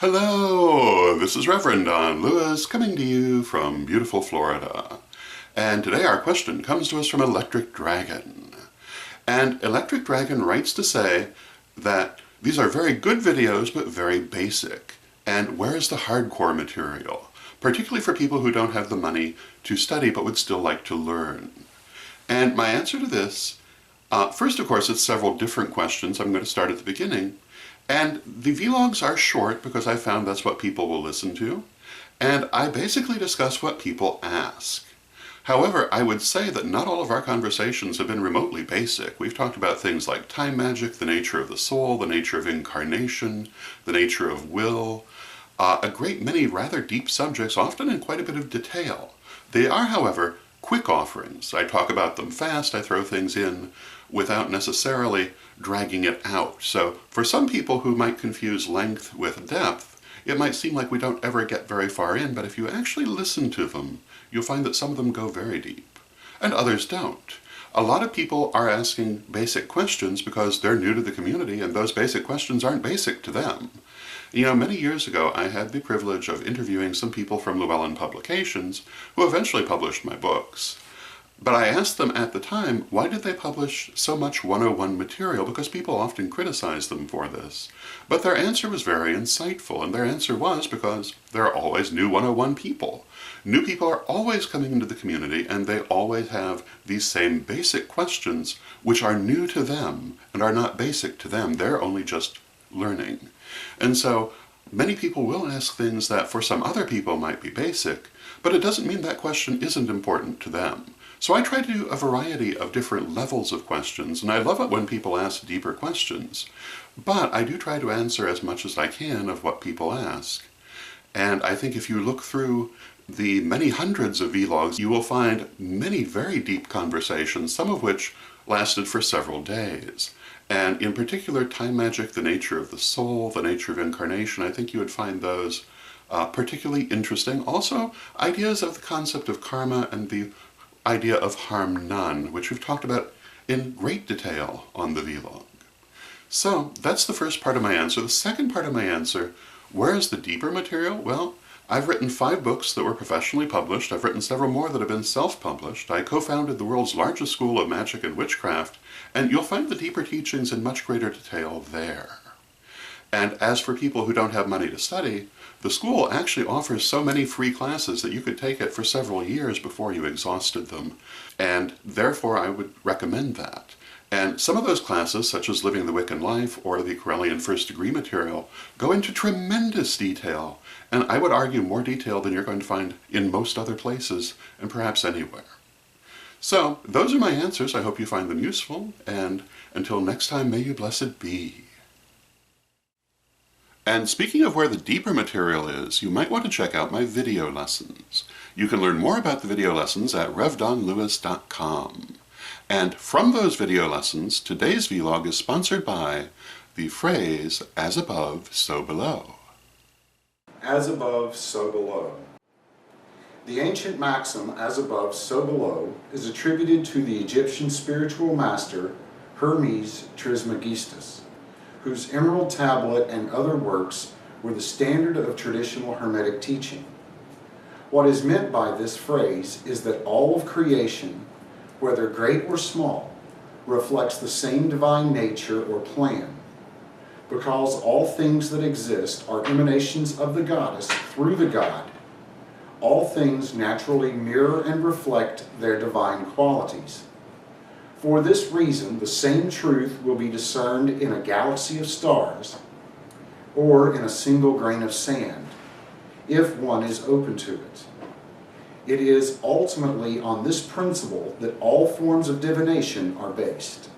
Hello, this is Reverend Don Lewis coming to you from beautiful Florida. And today our question comes to us from Electric Dragon. And Electric Dragon writes to say that these are very good videos but very basic. And where's the hardcore material? Particularly for people who don't have the money to study but would still like to learn. And my answer to this, first of course it's several different questions. I'm going to start at the beginning. And the vlogs are short because I found that's what people will listen to. And I basically discuss what people ask. However, I would say that not all of our conversations have been remotely basic. We've talked about things like time magic, the nature of the soul, the nature of incarnation, the nature of will, a great many rather deep subjects, often in quite a bit of detail. They are, however, quick offerings. I talk about them fast, I throw things in without necessarily dragging it out. So for some people who might confuse length with depth, it might seem like we don't ever get very far in, but if you actually listen to them, you'll find that some of them go very deep, and others don't. A lot of people are asking basic questions because they're new to the community, and those basic questions aren't basic to them. You know, many years ago I had the privilege of interviewing some people from Llewellyn Publications who eventually published my books. But I asked them at the time, why did they publish so much 101 material? Because people often criticize them for this. But their answer was very insightful, and their answer was because there are always new 101 people. New people are always coming into the community, and they always have these same basic questions, which are new to them and are not basic to them. They're only just learning. And so many people will ask things that for some other people might be basic, but it doesn't mean that question isn't important to them. So I try to do a variety of different levels of questions, and I love it when people ask deeper questions. But I do try to answer as much as I can of what people ask. And I think if you look through the many hundreds of vlogs, you will find many very deep conversations, some of which lasted for several days. And in particular, time magic, the nature of the soul, the nature of incarnation, I think you would find those particularly interesting. Also, ideas of the concept of karma and the idea of harm none, which we've talked about in great detail on the vlog. So that's the first part of my answer. The second part of my answer, where is the deeper material? Well, I've written 5 books that were professionally published. I've written several more that have been self-published. I co-founded the world's largest school of magic and witchcraft, and you'll find the deeper teachings in much greater detail there. And as for people who don't have money to study, the school actually offers so many free classes that you could take it for several years before you exhausted them. And therefore I would recommend that. And some of those classes, such as Living the Wiccan Life or the Correllian First Degree material, go into tremendous detail. And I would argue more detail than you're going to find in most other places, and perhaps anywhere. So, those are my answers. I hope you find them useful, and until next time, may you blessed be. And speaking of where the deeper material is, you might want to check out my video lessons. You can learn more about the video lessons at revdonlewis.com. And from those video lessons, today's vlog is sponsored by the phrase, as above, so below. As above, so below. The ancient maxim, as above, so below, is attributed to the Egyptian spiritual master Hermes Trismegistus, whose emerald tablet and other works were the standard of traditional Hermetic teaching. What is meant by this phrase is that all of creation, whether great or small, reflects the same divine nature or plan, because all things that exist are emanations of the goddess through the god. All things naturally mirror and reflect their divine qualities. For this reason, the same truth will be discerned in a galaxy of stars or in a single grain of sand, if one is open to it. It is ultimately on this principle that all forms of divination are based.